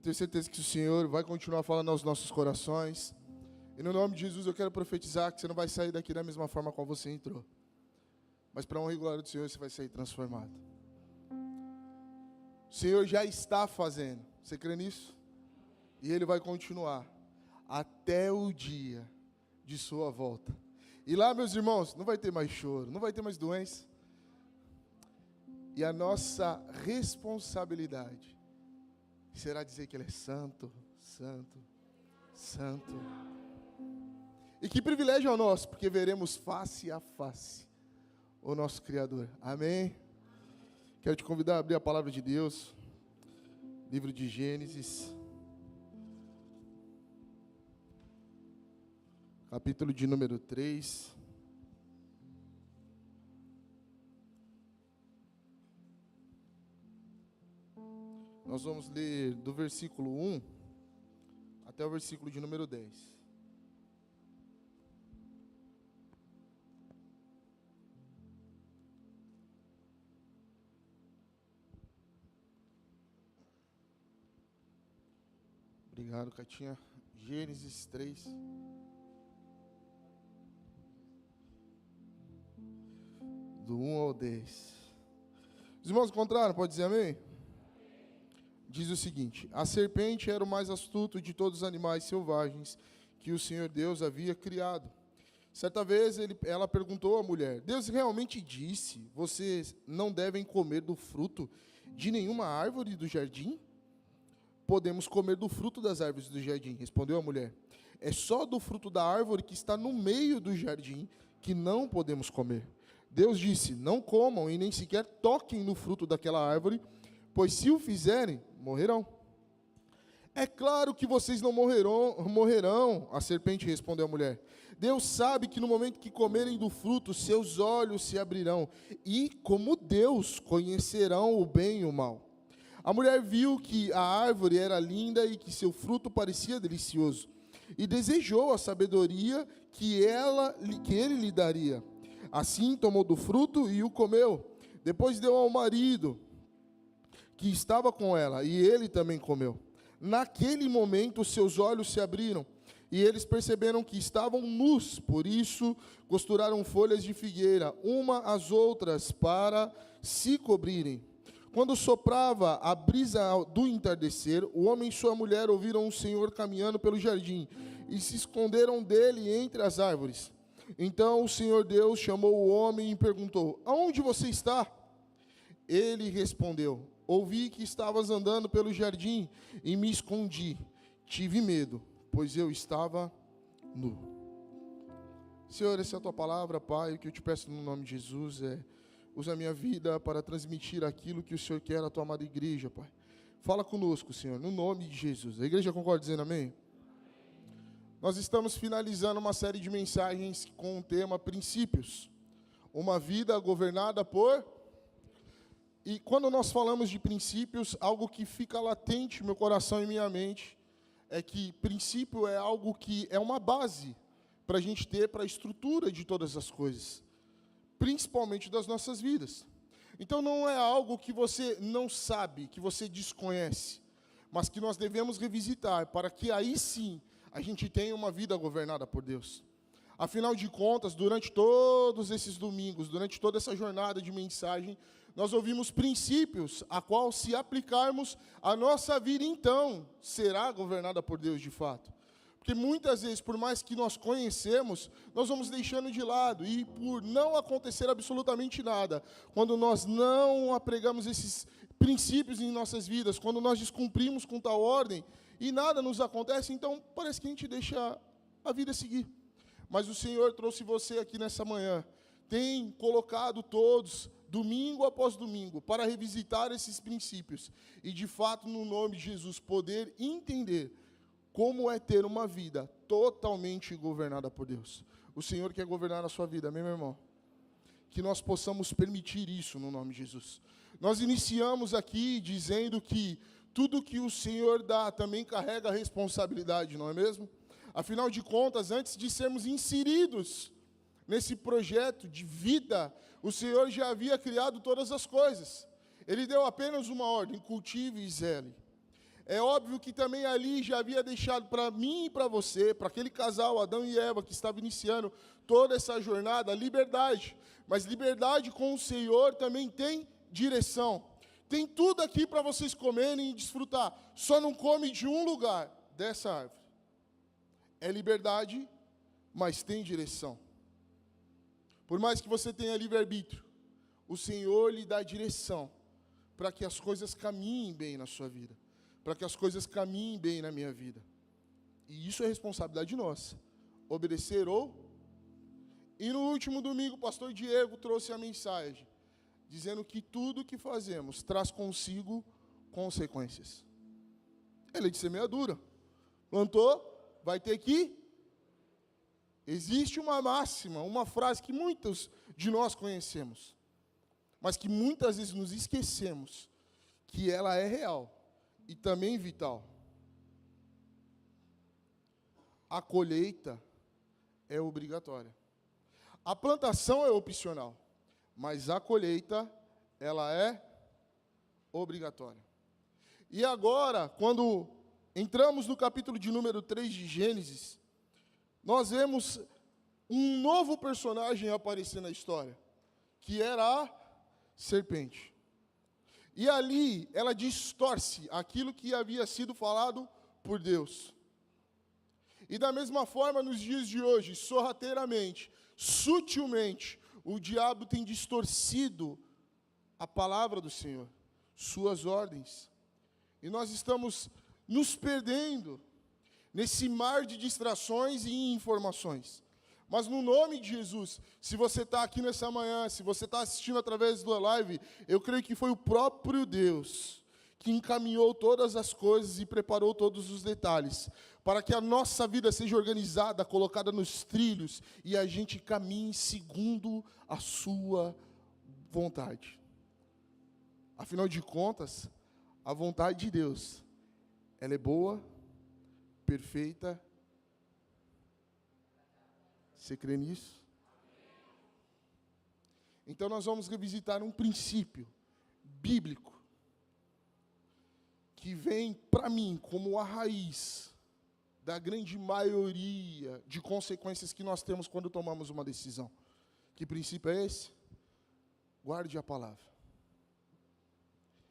Eu tenho certeza que o Senhor vai continuar falando aos nossos corações. E no nome de Jesus eu quero profetizar que você não vai sair daqui da mesma forma como você entrou. Mas para a honra e glória do Senhor você vai sair transformado. O Senhor já está fazendo. Você crê nisso? E Ele vai continuar até o dia de sua volta. E lá, meus irmãos, não vai ter mais choro, não vai ter mais doença. E a nossa responsabilidade será dizer que Ele é santo, santo, santo. E que privilégio é o nosso, porque veremos face a face o nosso Criador. Amém? Quero te convidar a abrir a palavra de Deus, livro de Gênesis, capítulo de número 3. Nós vamos ler do versículo 1 até o versículo de número 10. Obrigado, Catinha. Gênesis 3. Do 1 ao 10. Os irmãos encontraram? Pode dizer amém? Diz o seguinte: a serpente era o mais astuto de todos os animais selvagens que o Senhor Deus havia criado. Certa vez ela perguntou à mulher: Deus realmente disse, vocês não devem comer do fruto de nenhuma árvore do jardim? Podemos comer do fruto das árvores do jardim, respondeu a mulher. É só do fruto da árvore que está no meio do jardim que não podemos comer. Deus disse: não comam e nem sequer toquem no fruto daquela árvore, pois se o fizerem, morrerão. É claro que vocês não morrerão, a serpente respondeu à mulher. Deus sabe que no momento que comerem do fruto, seus olhos se abrirão, e como Deus conhecerão o bem e o mal. A mulher viu que a árvore era linda e que seu fruto parecia delicioso, e desejou a sabedoria que ele lhe daria. Assim tomou do fruto e o comeu. Depois deu ao marido que estava com ela, e ele também comeu. Naquele momento, seus olhos se abriram, e eles perceberam que estavam nus, por isso costuraram folhas de figueira, uma às outras, para se cobrirem. Quando soprava a brisa do entardecer, o homem e sua mulher ouviram o Senhor caminhando pelo jardim, e se esconderam dele entre as árvores. Então o Senhor Deus chamou o homem e perguntou: aonde você está? Ele respondeu: ouvi que estavas andando pelo jardim e me escondi. Tive medo, pois eu estava nu. Senhor, essa é a tua palavra, Pai. O que eu te peço no nome de Jesus é: usa a minha vida para transmitir aquilo que o Senhor quer à tua amada igreja, Pai. Fala conosco, Senhor, no nome de Jesus. A igreja concorda dizendo amém? Nós estamos finalizando uma série de mensagens com o tema princípios. Uma vida governada por... E quando nós falamos de princípios, algo que fica latente no meu coração e minha mente é que princípio é algo que é uma base para a gente ter para a estrutura de todas as coisas, principalmente das nossas vidas. Então não é algo que você não sabe, que você desconhece, mas que nós devemos revisitar para que aí sim a gente tenha uma vida governada por Deus. Afinal de contas, durante todos esses domingos, durante toda essa jornada de mensagem, nós ouvimos princípios a qual, se aplicarmos, a nossa vida então será governada por Deus de fato. Porque muitas vezes, por mais que nós conhecemos, nós vamos deixando de lado, e por não acontecer absolutamente nada, quando nós não apregamos esses princípios em nossas vidas, quando nós descumprimos com tal ordem, e nada nos acontece, então parece que a gente deixa a vida seguir. Mas o Senhor trouxe você aqui nessa manhã, tem colocado todos, domingo após domingo, para revisitar esses princípios, e de fato, no nome de Jesus, poder entender como é ter uma vida totalmente governada por Deus. O Senhor quer governar a sua vida, amém, meu irmão? Que nós possamos permitir isso no nome de Jesus. Nós iniciamos aqui dizendo que tudo que o Senhor dá também carrega a responsabilidade, não é mesmo? Afinal de contas, antes de sermos inseridos nesse projeto de vida, o Senhor já havia criado todas as coisas. Ele deu apenas uma ordem: cultive e zele. É óbvio que também ali já havia deixado para mim e para você, para aquele casal, Adão e Eva, que estava iniciando toda essa jornada, liberdade. Mas liberdade com o Senhor também tem direção. Tem tudo aqui para vocês comerem e desfrutar. Só não come de um lugar, dessa árvore. É liberdade, mas tem direção. Por mais que você tenha livre-arbítrio, o Senhor lhe dá direção para que as coisas caminhem bem na sua vida, para que as coisas caminhem bem na minha vida. E isso é responsabilidade nossa, obedecer ou... E no último domingo, o pastor Diego trouxe a mensagem, dizendo que tudo que fazemos traz consigo consequências. Ele é de semeadura. Plantou, vai ter que... Existe uma máxima, uma frase que muitos de nós conhecemos, mas que muitas vezes nos esquecemos que ela é real e também vital. A colheita é obrigatória. A plantação é opcional, mas a colheita, ela é obrigatória. E agora, quando entramos no capítulo de número 3 de Gênesis, nós vemos um novo personagem aparecer na história, que era a serpente. E ali, ela distorce aquilo que havia sido falado por Deus. E da mesma forma, nos dias de hoje, sorrateiramente, sutilmente, o diabo tem distorcido a palavra do Senhor, suas ordens. E nós estamos nos perdendo nesse mar de distrações e informações. Mas no nome de Jesus, se você está aqui nessa manhã, se você está assistindo através da live, eu creio que foi o próprio Deus que encaminhou todas as coisas e preparou todos os detalhes, para que a nossa vida seja organizada, colocada nos trilhos, e a gente caminhe segundo a sua vontade. Afinal de contas, a vontade de Deus, ela é boa, perfeita. Você crê nisso? Então nós vamos revisitar um princípio bíblico que vem para mim como a raiz da grande maioria de consequências que nós temos quando tomamos uma decisão. Que princípio é esse? Guarde a palavra.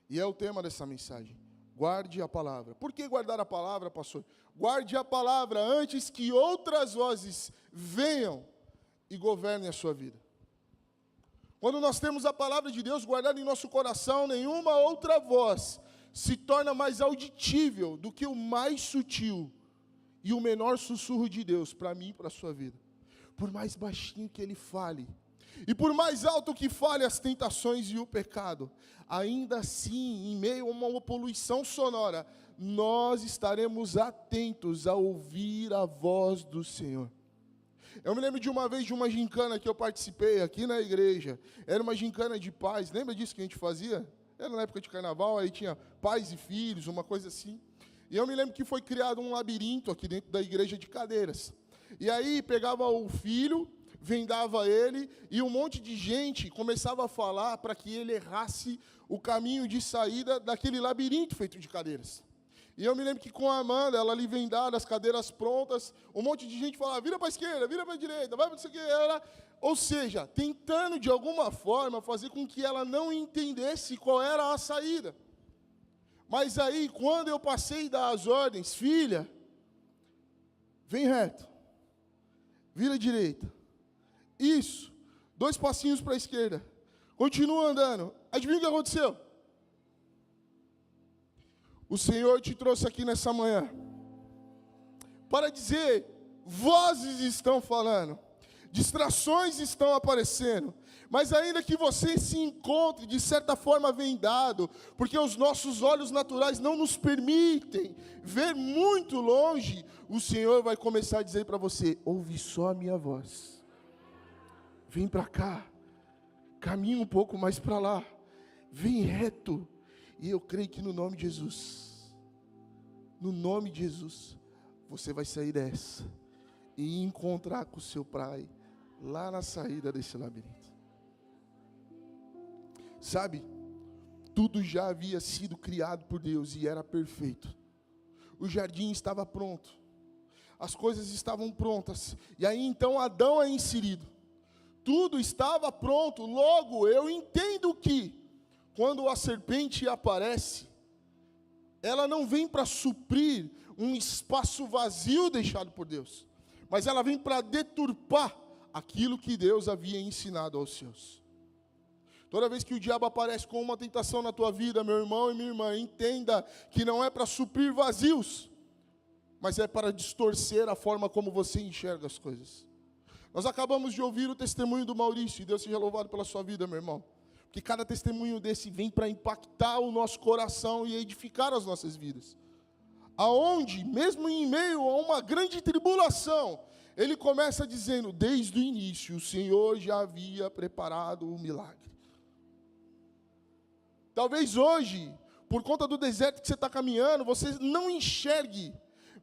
E é o tema dessa mensagem. Guarde a palavra. Por que guardar a palavra, pastor? Guarde a palavra antes que outras vozes venham e governem a sua vida. Quando nós temos a palavra de Deus guardada em nosso coração, nenhuma outra voz se torna mais auditível do que o mais sutil e o menor sussurro de Deus para mim e para a sua vida. Por mais baixinho que ele fale, e por mais alto que fale as tentações e o pecado, ainda assim, em meio a uma poluição sonora, nós estaremos atentos a ouvir a voz do Senhor. Eu me lembro de uma vez de uma gincana que eu participei aqui na igreja. Era uma gincana de pais. Lembra disso que a gente fazia? Era na época de carnaval, aí tinha pais e filhos, uma coisa assim. E eu me lembro que foi criado um labirinto aqui dentro da igreja de cadeiras. E aí pegava o filho, vendava ele, e um monte de gente começava a falar para que ele errasse o caminho de saída daquele labirinto feito de cadeiras. E eu me lembro que com a Amanda, ela ali vendada, as cadeiras prontas, um monte de gente falava, vira para a esquerda, vira para a direita, vai para isso aqui. Ou seja, tentando de alguma forma fazer com que ela não entendesse qual era a saída. Mas aí, quando eu passei a dar as ordens, filha, vem reto, vira à direita. Isso, 2 passinhos para a esquerda. Continua andando. Adivinha o que aconteceu? O Senhor te trouxe aqui nessa manhã para dizer, vozes estão falando, distrações estão aparecendo, mas ainda que você se encontre de certa forma vendado, porque os nossos olhos naturais não nos permitem ver muito longe, o Senhor vai começar a dizer para você, ouve só a minha voz. Vem para cá, caminha um pouco mais para lá, vem reto. E eu creio que no nome de Jesus, você vai sair dessa e encontrar com o seu pai lá na saída desse labirinto. Sabe, tudo já havia sido criado por Deus e era perfeito. o jardim estava pronto. As coisas estavam prontas. E aí então Adão é inserido. Tudo estava pronto. Logo, eu entendo que quando a serpente aparece, ela não vem para suprir um espaço vazio deixado por Deus, mas ela vem para deturpar aquilo que Deus havia ensinado aos seus. Toda vez que o diabo aparece com uma tentação na tua vida, meu irmão e minha irmã, entenda que não é para suprir vazios, mas é para distorcer a forma como você enxerga as coisas. Nós acabamos de ouvir o testemunho do Maurício, e Deus seja louvado pela sua vida, meu irmão. Porque cada testemunho desse vem para impactar o nosso coração e edificar as nossas vidas. Aonde, mesmo em meio a uma grande tribulação, ele começa dizendo, desde o início, o Senhor já havia preparado o milagre. Talvez hoje, por conta do deserto que você está caminhando, você não enxergue.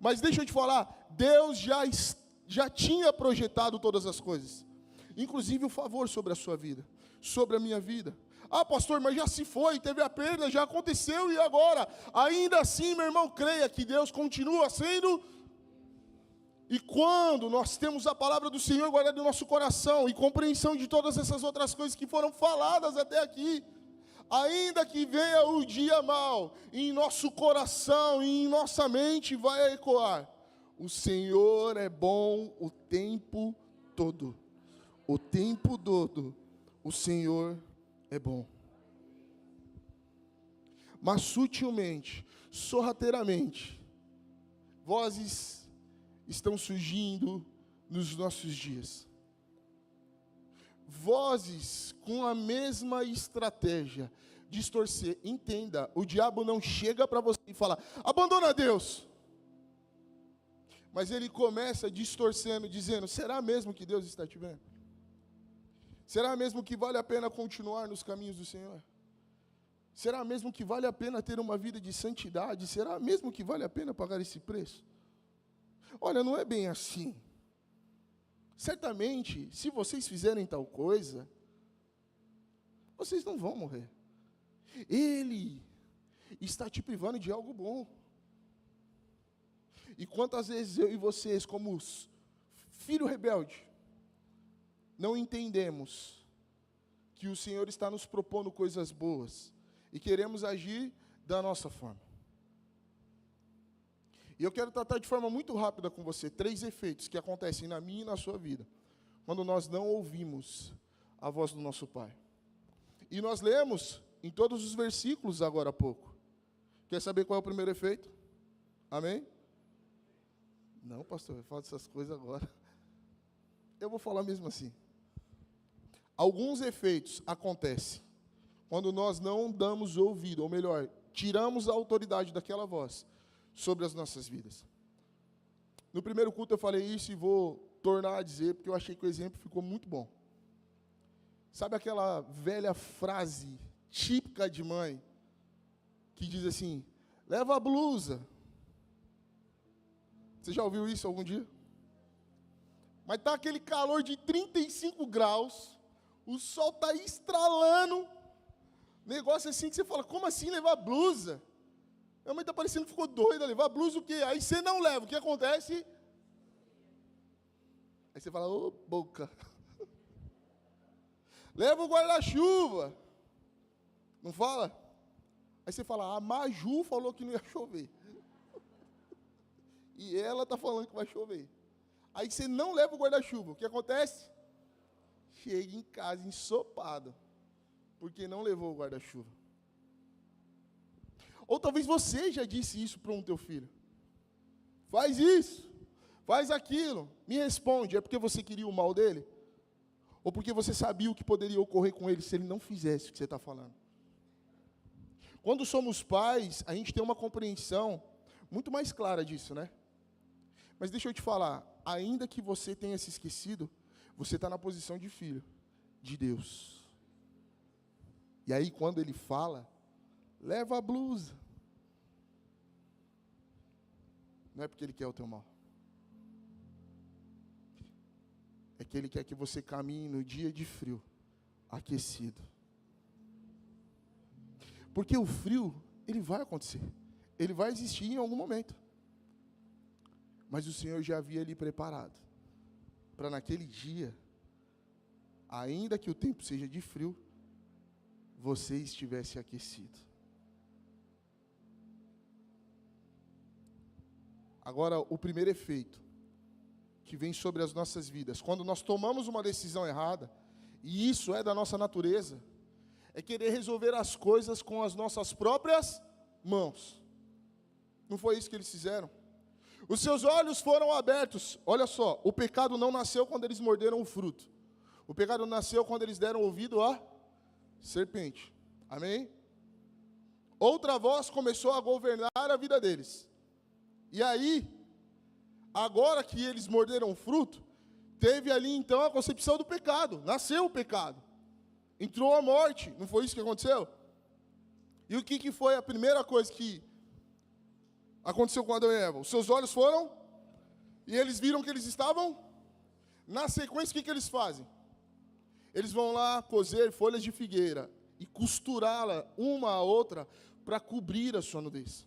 Mas deixa eu te falar, Deus já tinha projetado todas as coisas. Inclusive o favor sobre a sua vida, sobre a minha vida. Ah, pastor, mas já se foi, teve a perda, já aconteceu e agora? Ainda assim, meu irmão, creia que Deus continua sendo. E quando nós temos a palavra do Senhor guardada no nosso coração e compreensão de todas essas outras coisas que foram faladas até aqui, ainda que venha o dia mau, em nosso coração e em nossa mente vai ecoar: o Senhor é bom o tempo todo. O tempo todo, o Senhor é bom. Mas sutilmente, sorrateiramente, vozes estão surgindo nos nossos dias. Vozes com a mesma estratégia, distorcer. Entenda, o diabo não chega para você e fala, abandona Deus. Mas ele começa distorcendo, dizendo, será mesmo que Deus está te vendo? Será mesmo que vale a pena continuar nos caminhos do Senhor? Será mesmo que vale a pena ter uma vida de santidade? Será mesmo que vale a pena pagar esse preço? Olha, não é bem assim. Certamente, se vocês fizerem tal coisa, vocês não vão morrer. Ele está te privando de algo bom. E quantas vezes eu e vocês, como os filho rebelde, não entendemos que o Senhor está nos propondo coisas boas e queremos agir da nossa forma. E eu quero tratar de forma muito rápida com você 3 efeitos que acontecem na minha e na sua vida quando nós não ouvimos a voz do nosso Pai. E nós lemos em todos os versículos agora há pouco. Quer saber qual é o primeiro efeito? Amém? Não, pastor, eu falo dessas coisas agora. Eu vou falar mesmo assim. Alguns efeitos acontecem quando nós não damos ouvido, ou melhor, tiramos a autoridade daquela voz sobre as nossas vidas. No primeiro culto eu falei isso e vou tornar a dizer, porque eu achei que o exemplo ficou muito bom. Sabe aquela velha frase típica de mãe, que diz assim, leva a blusa. Você já ouviu isso algum dia? Mas está aquele calor de 35 graus, o sol está estralando, negócio assim que você fala, como assim levar blusa? Minha mãe está parecendo que ficou doida, levar blusa o quê? Aí você não leva, o que acontece? Aí você fala, ô boca. Leva o guarda-chuva. Não fala? Aí você fala, a Maju falou que não ia chover. E ela está falando que vai chover. Aí você não leva o guarda-chuva, o que acontece? Chega em casa ensopado, porque não levou o guarda-chuva. Ou talvez você já disse isso para um teu filho. Faz isso, faz aquilo. Me responde, é porque você queria o mal dele? Ou porque você sabia o que poderia ocorrer com ele se ele não fizesse o que você está falando? Quando somos pais, a gente tem uma compreensão muito mais clara disso, né? Mas deixa eu te falar, ainda que você tenha se esquecido, você está na posição de filho de Deus. E aí, quando ele fala, leva a blusa. Não é porque ele quer o teu mal. É que ele quer que você caminhe no dia de frio, aquecido. Porque o frio, ele vai acontecer. Ele vai existir em algum momento. Mas o Senhor já havia lhe preparado para naquele dia, ainda que o tempo seja de frio, você estivesse aquecido. Agora, o primeiro efeito que vem sobre as nossas vidas, quando nós tomamos uma decisão errada, e isso é da nossa natureza, é querer resolver as coisas com as nossas próprias mãos. Não foi isso que eles fizeram? Os seus olhos foram abertos. Olha só, o pecado não nasceu quando eles morderam o fruto. O pecado nasceu quando eles deram ouvido à serpente. Amém? Outra voz começou a governar a vida deles. E aí, agora que eles morderam o fruto, teve ali então a concepção do pecado. Nasceu o pecado. Entrou a morte. Não foi isso que aconteceu? E o que foi a primeira coisa que aconteceu com Adão e Eva? Os seus olhos foram, e eles viram que eles estavam. Na sequência, o que eles fazem? Eles vão lá cozer folhas de figueira e costurá-la uma a outra para cobrir a sua nudez.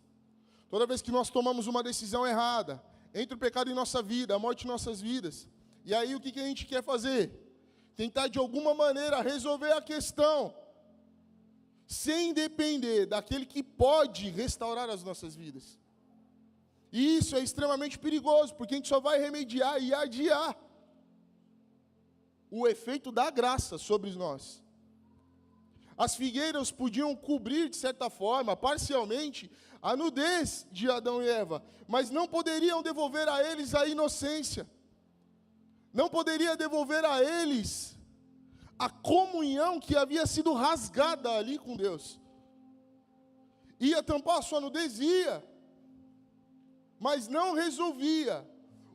Toda vez que nós tomamos uma decisão errada, entra o pecado em nossa vida, a morte em nossas vidas. E aí o que a gente quer fazer? Tentar de alguma maneira resolver a questão, sem depender daquele que pode restaurar as nossas vidas. E isso é extremamente perigoso, porque a gente só vai remediar e adiar o efeito da graça sobre nós. As figueiras podiam cobrir, de certa forma, parcialmente, a nudez de Adão e Eva, mas não poderiam devolver a eles a inocência. Não poderia devolver a eles a comunhão que havia sido rasgada ali com Deus. Ia tampar a sua nudez? Ia. Mas não resolvia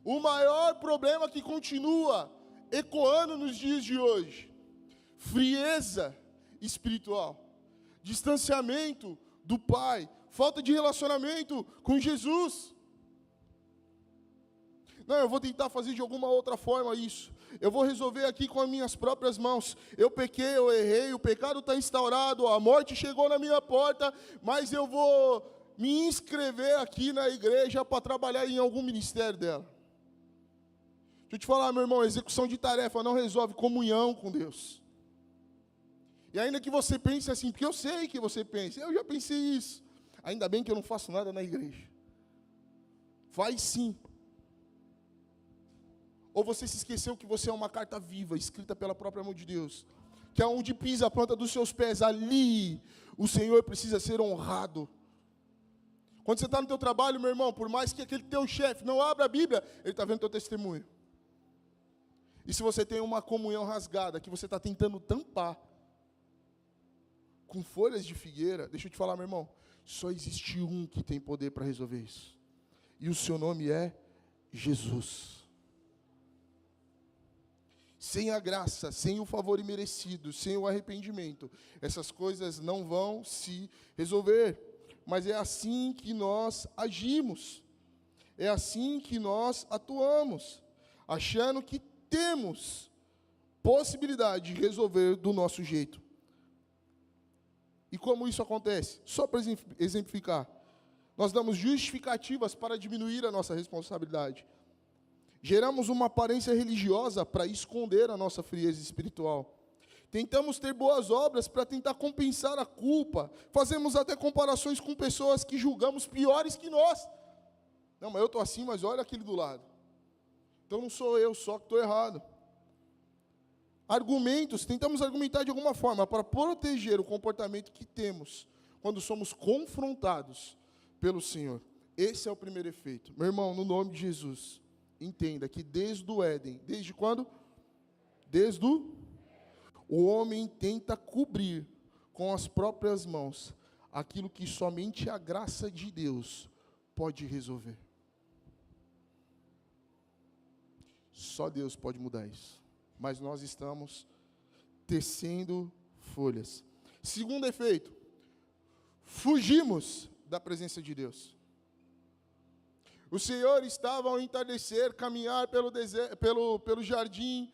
o maior problema que continua ecoando nos dias de hoje: frieza espiritual, distanciamento do Pai, falta de relacionamento com Jesus. Não, eu vou tentar fazer de alguma outra forma isso. Eu vou resolver aqui com as minhas próprias mãos. Eu pequei, eu errei, o pecado está instaurado, a morte chegou na minha porta, mas eu vou me inscrever aqui na igreja para trabalhar em algum ministério dela. Deixa eu te falar, meu irmão, execução de tarefa não resolve comunhão com Deus. E ainda que você pense assim, porque eu sei que você pensa, eu já pensei isso. Ainda bem que eu não faço nada na igreja. Faz sim. Ou você se esqueceu que você é uma carta viva, escrita pela própria mão de Deus, que é onde pisa a planta dos seus pés, ali o Senhor precisa ser honrado. Quando você está no teu trabalho, meu irmão, por mais que aquele teu chefe não abra a Bíblia, ele está vendo teu testemunho. E se você tem uma comunhão rasgada, que você está tentando tampar com folhas de figueira, deixa eu te falar, meu irmão, só existe um que tem poder para resolver isso. E o seu nome é Jesus. Sem a graça, sem o favor imerecido, sem o arrependimento, essas coisas não vão se resolver. Mas é assim que nós agimos. É assim que nós atuamos, achando que temos possibilidade de resolver do nosso jeito. E como isso acontece? Só para exemplificar, nós damos justificativas para diminuir a nossa responsabilidade. Geramos uma aparência religiosa para esconder a nossa frieza espiritual. Tentamos ter boas obras para tentar compensar a culpa. Fazemos até comparações com pessoas que julgamos piores que nós. Não, mas eu estou assim, mas olha aquele do lado. Então não sou eu só que estou errado. Argumentos, tentamos argumentar de alguma forma para proteger o comportamento que temos quando somos confrontados pelo Senhor. Esse é o primeiro efeito. Meu irmão, no nome de Jesus, entenda que desde o Éden, desde quando? O homem tenta cobrir com as próprias mãos aquilo que somente a graça de Deus pode resolver. Só Deus pode mudar isso. Mas nós estamos tecendo folhas. Segundo efeito, fugimos da presença de Deus. O Senhor estava ao entardecer, caminhar pelo jardim,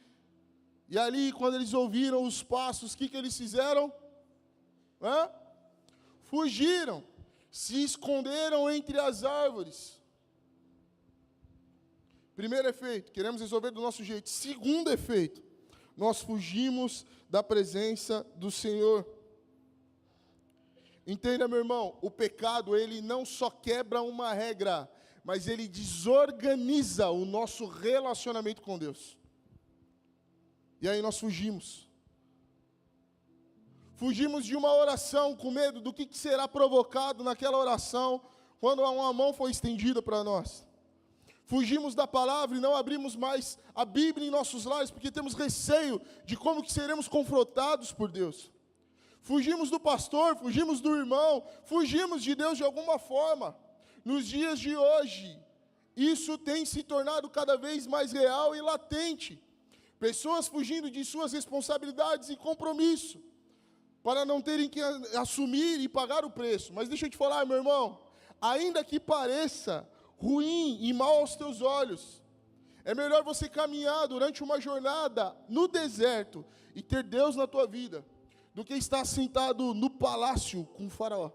e ali, quando eles ouviram os passos, o que eles fizeram? Fugiram, se esconderam entre as árvores. Primeiro efeito, queremos resolver do nosso jeito. Segundo efeito, nós fugimos da presença do Senhor. Entenda, meu irmão, o pecado, ele não só quebra uma regra, mas ele desorganiza o nosso relacionamento com Deus. E aí nós fugimos. Fugimos de uma oração com medo do que será provocado naquela oração quando uma mão foi estendida para nós. Fugimos da palavra e não abrimos mais a Bíblia em nossos lares porque temos receio de como que seremos confrontados por Deus. Fugimos do pastor, fugimos do irmão, fugimos de Deus de alguma forma. Nos dias de hoje, isso tem se tornado cada vez mais real e latente. Pessoas fugindo de suas responsabilidades e compromisso, para não terem que assumir e pagar o preço. Mas deixa eu te falar, meu irmão, ainda que pareça ruim e mal aos teus olhos, é melhor você caminhar durante uma jornada no deserto e ter Deus na tua vida, do que estar sentado no palácio com o faraó.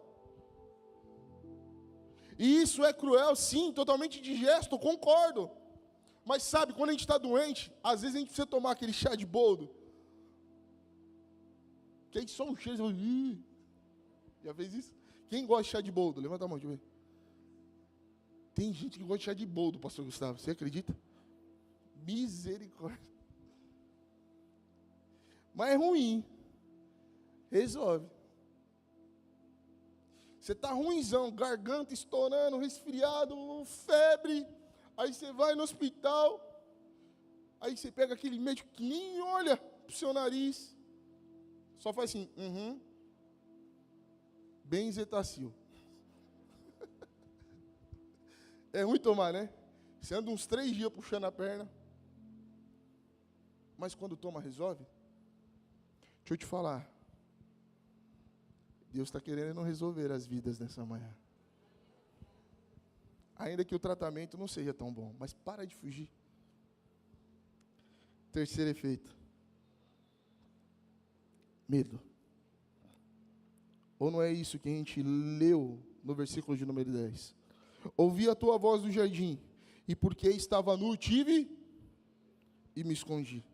E isso é cruel, sim, totalmente indigesto, concordo. Mas sabe, quando a gente está doente, às vezes a gente precisa tomar aquele chá de boldo. Que aí só um cheiro, você fala, já fez isso? Quem gosta de chá de boldo? Levanta a mão, deixa eu ver. Tem gente que gosta de chá de boldo, pastor Gustavo, você acredita? Misericórdia. Mas é ruim. Resolve. Você está ruimzão, garganta estourando, resfriado, febre. Aí você vai no hospital. Aí você pega aquele médico que nem olha para o seu nariz. Só faz assim, Benzetacil. É ruim tomar, né? Você anda uns 3 dias puxando a perna. Mas quando toma, resolve? Deixa eu te falar. Deus está querendo resolver as vidas nessa manhã. Ainda que o tratamento não seja tão bom, mas para de fugir. Terceiro efeito. Medo. Ou não é isso que a gente leu no versículo de número 10? Ouvi a tua voz do jardim, e porque estava nu, tive e me escondi.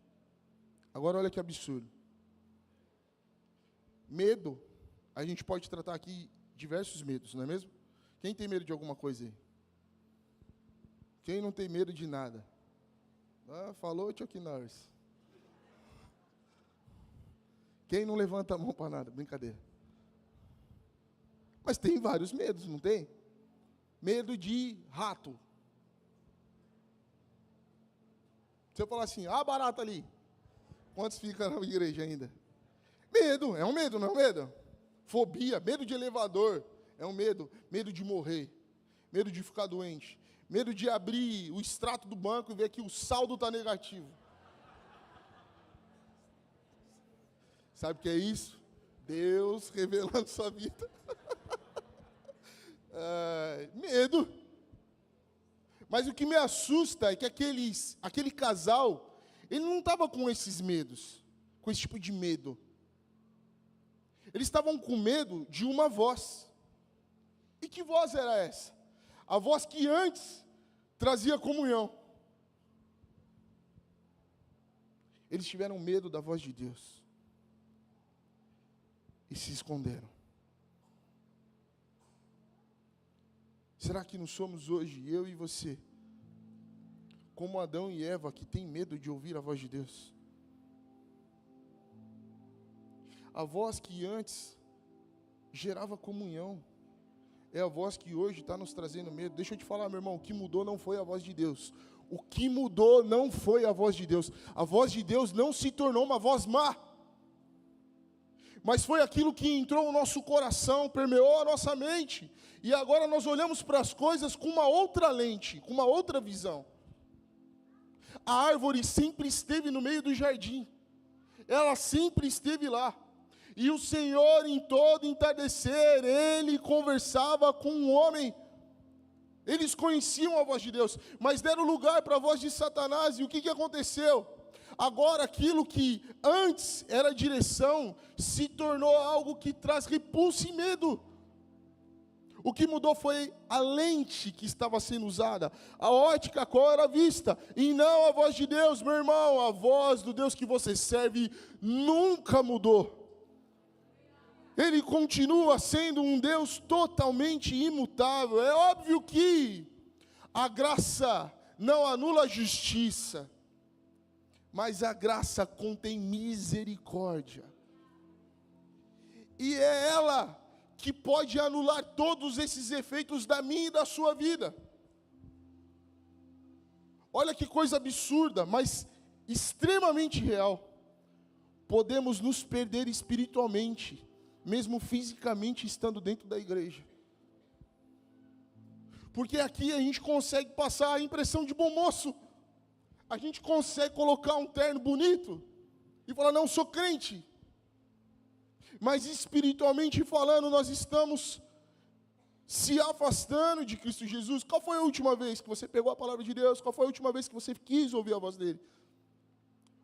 Agora olha que absurdo. Medo, a gente pode tratar aqui diversos medos, não é mesmo? Quem tem medo de alguma coisa aí? Quem não tem medo de nada? Falou, Chuck Norris. Quem não levanta a mão para nada? Brincadeira. Mas tem vários medos, não tem? Medo de rato. Se eu falar assim, barata ali. Quantos ficam na igreja ainda? Medo, é um medo, não é um medo? Fobia, medo de elevador, é um medo. Medo de morrer, medo de ficar doente, medo de abrir o extrato do banco e ver que o saldo está negativo. Sabe o que é isso? Deus revelando sua vida. Medo. Mas o que me assusta é que aquele casal, ele não estava com esses medos, com esse tipo de medo. Eles estavam com medo de uma voz. E que voz era essa? A voz que antes trazia comunhão. Eles tiveram medo da voz de Deus. E se esconderam. Será que não somos hoje, eu e você, como Adão e Eva, que tem medo de ouvir a voz de Deus? A voz que antes gerava comunhão, é a voz que hoje está nos trazendo medo. Deixa eu te falar, meu irmão, o que mudou não foi a voz de Deus. O que mudou não foi a voz de Deus. A voz de Deus não se tornou uma voz má. Mas foi aquilo que entrou no nosso coração, permeou a nossa mente. E agora nós olhamos para as coisas com uma outra lente, com uma outra visão. A árvore sempre esteve no meio do jardim. Ela sempre esteve lá. E o Senhor, em todo entardecer, Ele conversava com um homem. Eles conheciam a voz de Deus, mas deram lugar para a voz de Satanás. E o que aconteceu? Agora aquilo que antes era direção, se tornou algo que traz repulso e medo. O que mudou foi a lente que estava sendo usada, a ótica qual era vista, e não a voz de Deus. Meu irmão, a voz do Deus que você serve nunca mudou. Ele continua sendo um Deus totalmente imutável. É óbvio que a graça não anula a justiça, mas a graça contém misericórdia. E é ela que pode anular todos esses efeitos da minha e da sua vida. Olha que coisa absurda, mas extremamente real. Podemos nos perder espiritualmente, mesmo fisicamente estando dentro da igreja. Porque aqui a gente consegue passar a impressão de bom moço. A gente consegue colocar um terno bonito e falar, não, sou crente. Mas espiritualmente falando, nós estamos se afastando de Cristo Jesus. Qual foi a última vez que você pegou a palavra de Deus? Qual foi a última vez que você quis ouvir a voz dele?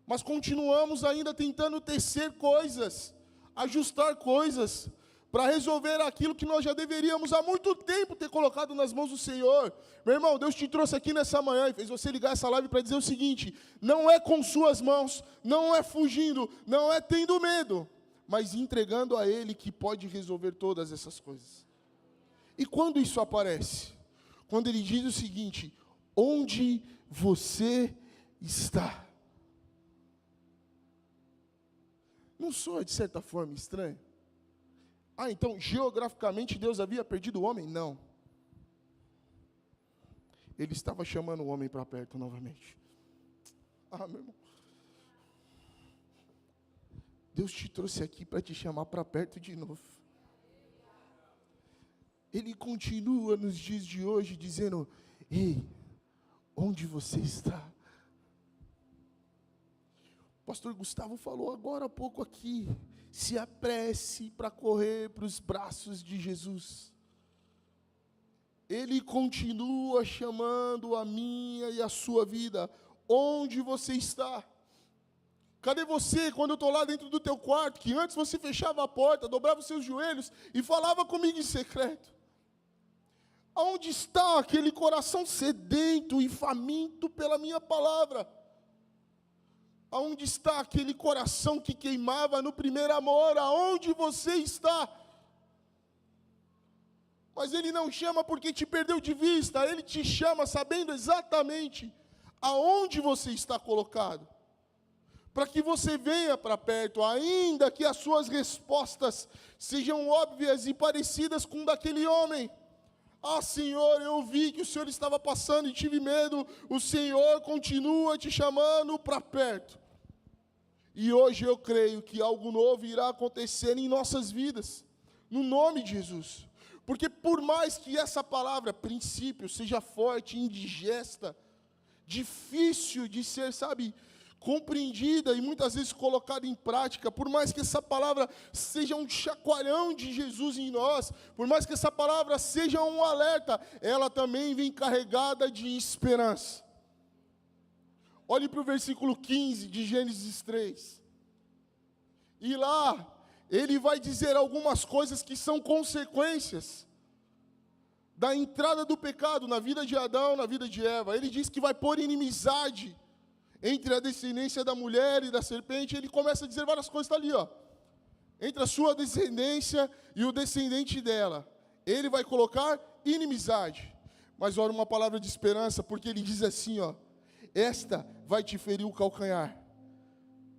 Mas continuamos ainda tentando tecer coisas, ajustar coisas, para resolver aquilo que nós já deveríamos há muito tempo ter colocado nas mãos do Senhor. Meu irmão, Deus te trouxe aqui nessa manhã e fez você ligar essa live para dizer o seguinte: não é com suas mãos, não é fugindo, não é tendo medo, mas entregando a Ele que pode resolver todas essas coisas. E quando isso aparece? Quando Ele diz o seguinte: onde você está? Não soa de certa forma estranho? Ah, então geograficamente Deus havia perdido o homem? Não. Ele estava chamando o homem para perto novamente. Ah, meu irmão. Deus te trouxe aqui para te chamar para perto de novo. Ele continua nos dias de hoje dizendo: ei, onde você está? O pastor Gustavo falou agora há pouco aqui: se apresse para correr para os braços de Jesus. Ele continua chamando a minha e a sua vida. Onde você está? Cadê você quando eu estou lá dentro do teu quarto, que antes você fechava a porta, dobrava os seus joelhos e falava comigo em secreto? Aonde está aquele coração sedento e faminto pela minha palavra? Aonde está aquele coração que queimava no primeiro amor? Aonde você está? Mas Ele não chama porque te perdeu de vista. Ele te chama sabendo exatamente aonde você está colocado, para que você venha para perto, ainda que as suas respostas sejam óbvias e parecidas com daquele homem. Ah, Senhor, eu vi que o Senhor estava passando e tive medo. O Senhor continua te chamando para perto. E hoje eu creio que algo novo irá acontecer em nossas vidas, no nome de Jesus. Porque por mais que essa palavra, princípio, seja forte, indigesta, difícil de ser, compreendida e muitas vezes colocada em prática, por mais que essa palavra seja um chacoalhão de Jesus em nós, por mais que essa palavra seja um alerta, ela também vem carregada de esperança. Olhe para o versículo 15 de Gênesis 3. E lá, ele vai dizer algumas coisas que são consequências da entrada do pecado na vida de Adão, na vida de Eva. Ele diz que vai pôr inimizade entre a descendência da mulher e da serpente. Ele começa a dizer várias coisas, está ali, ó. Entre a sua descendência e o descendente dela. Ele vai colocar inimizade. Mas olha uma palavra de esperança, porque ele diz assim, ó: esta vai te ferir o calcanhar,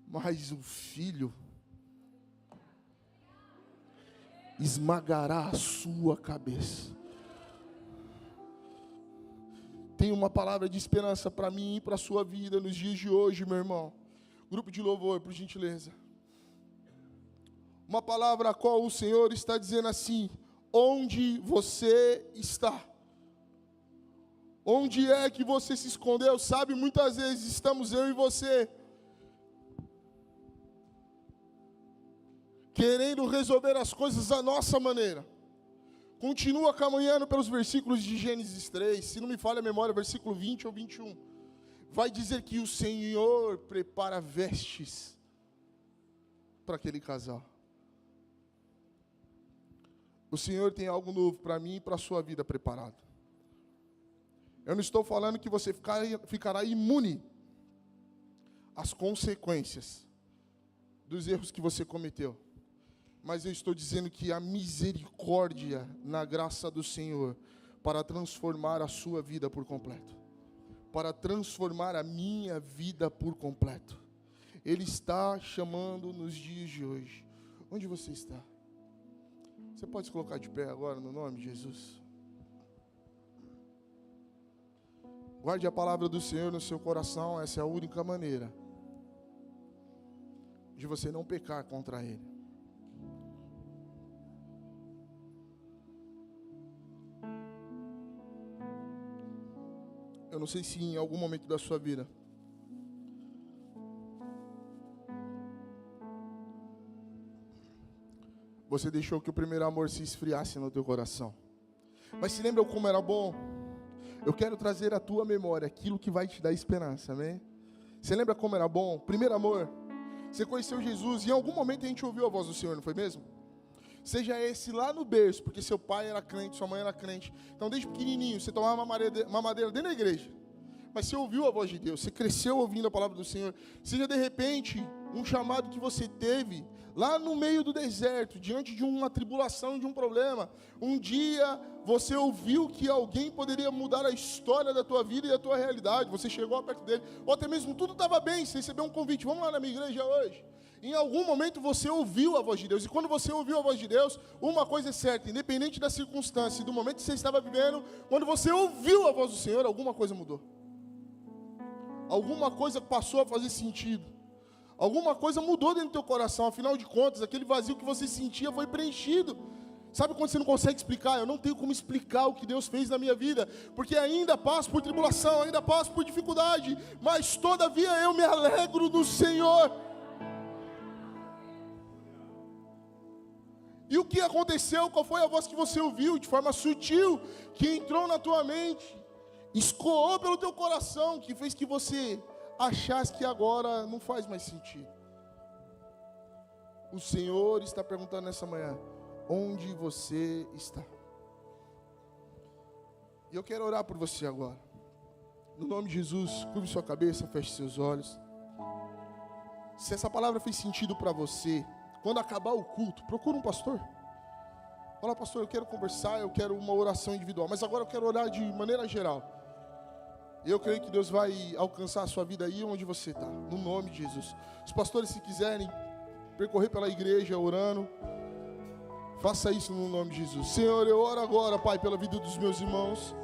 mas o filho esmagará a sua cabeça. Tem uma palavra de esperança para mim e para a sua vida nos dias de hoje, meu irmão. Grupo de louvor, por gentileza. Uma palavra a qual o Senhor está dizendo assim: onde você está? Onde é que você se escondeu? Sabe, muitas vezes estamos eu e você querendo resolver as coisas à nossa maneira. Continua caminhando pelos versículos de Gênesis 3, se não me falha a memória, versículo 20 ou 21. Vai dizer que o Senhor prepara vestes para aquele casal. O Senhor tem algo novo para mim e para a sua vida preparado. Eu não estou falando que você ficará imune às consequências dos erros que você cometeu. Mas eu estou dizendo que a misericórdia na graça do Senhor para transformar a sua vida por completo. Para transformar a minha vida por completo. Ele está chamando nos dias de hoje. Onde você está? Você pode se colocar de pé agora no nome de Jesus? Guarde a palavra do Senhor no seu coração. Essa é a única maneira de você não pecar contra Ele. Eu não sei se em algum momento da sua vida você deixou que o primeiro amor se esfriasse no teu coração. Mas se lembra como era bom? Eu quero trazer à tua memória aquilo que vai te dar esperança, amém? Você lembra como era bom? Primeiro amor. Você conheceu Jesus e em algum momento a gente ouviu a voz do Senhor, não foi mesmo? Seja esse lá no berço, porque seu pai era crente, sua mãe era crente. Então desde pequenininho você tomava mamadeira dentro da igreja. Mas você ouviu a voz de Deus, você cresceu ouvindo a palavra do Senhor. Seja de repente um chamado que você teve lá no meio do deserto, diante de uma tribulação, de um problema. Um dia você ouviu que alguém poderia mudar a história da tua vida e da tua realidade. Você chegou perto dele, ou até mesmo tudo estava bem, você recebeu um convite, vamos lá na minha igreja hoje. Em algum momento você ouviu a voz de Deus. E quando você ouviu a voz de Deus, uma coisa é certa, independente da circunstância e do momento que você estava vivendo, quando você ouviu a voz do Senhor, alguma coisa mudou. Alguma coisa passou a fazer sentido. Alguma coisa mudou dentro do teu coração. Afinal de contas, aquele vazio que você sentia foi preenchido. Sabe quando você não consegue explicar? Eu não tenho como explicar o que Deus fez na minha vida, porque ainda passo por tribulação, ainda passo por dificuldade, mas todavia eu me alegro no Senhor. E o que aconteceu? Qual foi a voz que você ouviu de forma sutil, que entrou na tua mente, escoou pelo teu coração, que fez que você achasse que agora não faz mais sentido? O Senhor está perguntando nessa manhã, onde você está? E eu quero orar por você agora. No nome de Jesus, curve sua cabeça, feche seus olhos. Se essa palavra fez sentido para você, quando acabar o culto, procura um pastor. Fala, pastor, eu quero conversar, eu quero uma oração individual, mas agora eu quero orar de maneira geral. Eu creio que Deus vai alcançar a sua vida aí onde você está, no nome de Jesus. Os pastores, se quiserem percorrer pela igreja orando, faça isso no nome de Jesus. Senhor, eu oro agora, Pai, pela vida dos meus irmãos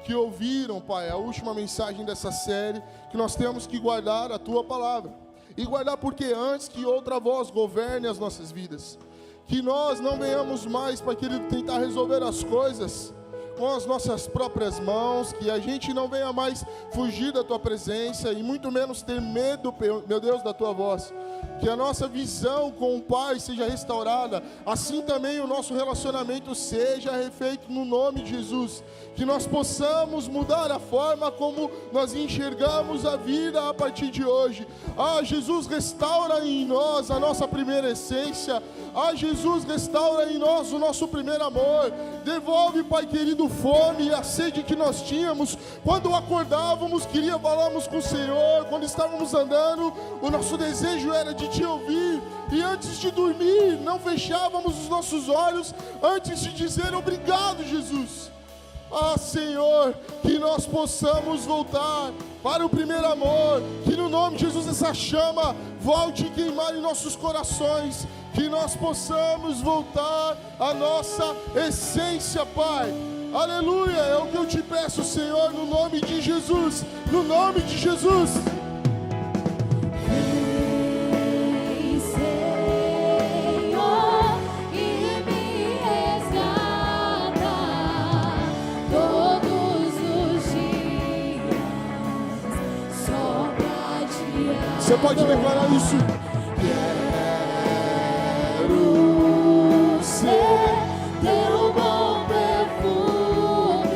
que ouviram, Pai, a última mensagem dessa série, que nós temos que guardar a Tua palavra. E guardar porque antes que outra voz governe as nossas vidas. Que nós não venhamos mais, Pai querido, tentar resolver as coisas com as nossas próprias mãos. Que a gente não venha mais fugir da Tua presença e muito menos ter medo, meu Deus, da Tua voz. Que a nossa visão com o Pai seja restaurada, assim também o nosso relacionamento seja refeito no nome de Jesus. Que nós possamos mudar a forma como nós enxergamos a vida a partir de hoje. Ah, Jesus, restaura em nós a nossa primeira essência. Ah, Jesus, restaura em nós o nosso primeiro amor. Devolve, Pai querido, fome e a sede que nós tínhamos quando acordávamos, falávamos com o Senhor. Quando estávamos andando, o nosso desejo era de Te ouvir. E antes de dormir, não fechávamos os nossos olhos antes de dizer obrigado, Jesus. Ah, Senhor, que nós possamos voltar para o primeiro amor, que no nome de Jesus essa chama volte a queimar em nossos corações, que nós possamos voltar à nossa essência, Pai. Aleluia, é o que eu te peço, Senhor, no nome de Jesus, no nome de Jesus. Você pode declarar isso. Quero ser teu bom perfume,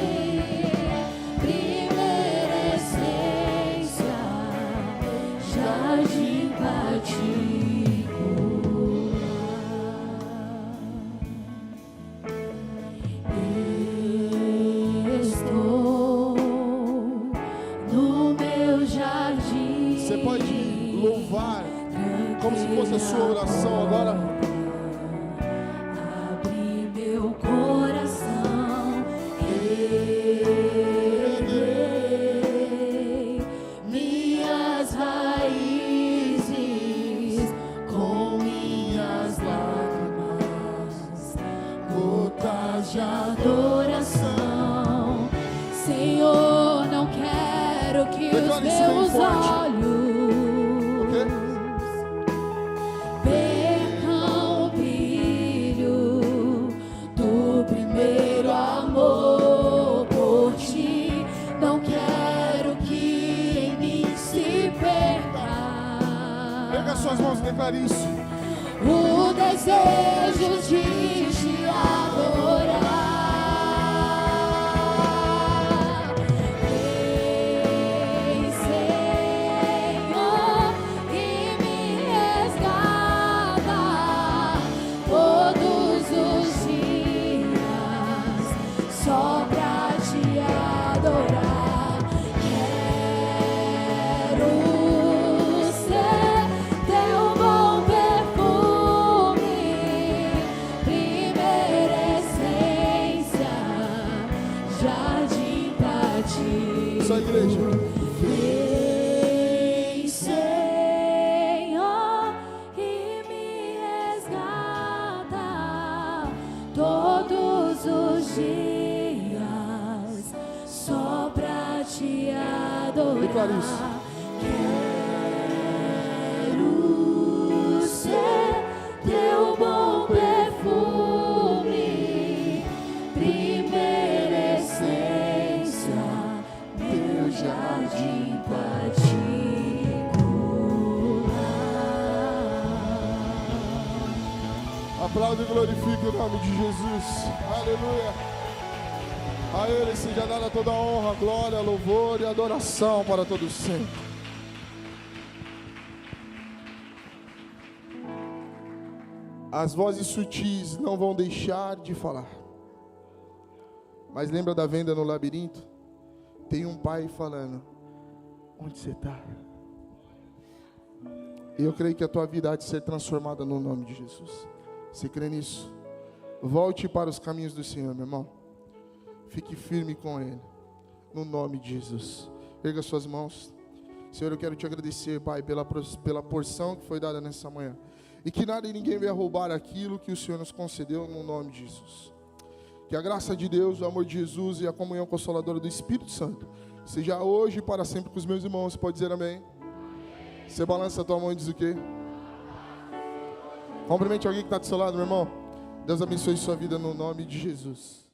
primeira essência, jardim particular. a sua oração agora. Abre meu coração, erguei minhas raízes com minhas lágrimas, gotas de adoração. Senhor, não quero que os Declare isso bem meus forte. olhos percam o brilho do primeiro amor por ti. Não quero que em mim se perca Pega suas mãos e declare isso. o desejo de te adorar. Vem, Senhor, e me resgata todos os dias só pra te adorar. Quero ser teu bom perfume, primeira essência, jardim pra ti. Isso aí, igreja. Vem, Senhor, e me resgata todos os dias só pra te adorar. Declare isso. Quero ser teu bom perfume, primeira essência, meu jardim particular. Aplaude e glorifique o nome de Jesus. Aleluia. A Ele seja dada toda a honra, glória, louvor e adoração para todos sempre. As vozes sutis não vão deixar de falar. Mas lembra da venda no labirinto? Tem um pai falando: onde você está? Eu creio que a tua vida há de ser transformada no nome de Jesus. Você crê nisso? Volte para os caminhos do Senhor, meu irmão. Fique firme com Ele, no nome de Jesus. Erga suas mãos. Senhor, eu quero te agradecer, Pai, pela porção que foi dada nessa manhã. E que nada e ninguém venha roubar aquilo que o Senhor nos concedeu, no nome de Jesus. Que a graça de Deus, o amor de Jesus e a comunhão consoladora do Espírito Santo seja hoje e para sempre com os meus irmãos. Você pode dizer amém? Você balança a tua mão e diz o quê? Cumprimente alguém que está do seu lado, meu irmão. Deus abençoe sua vida no nome de Jesus.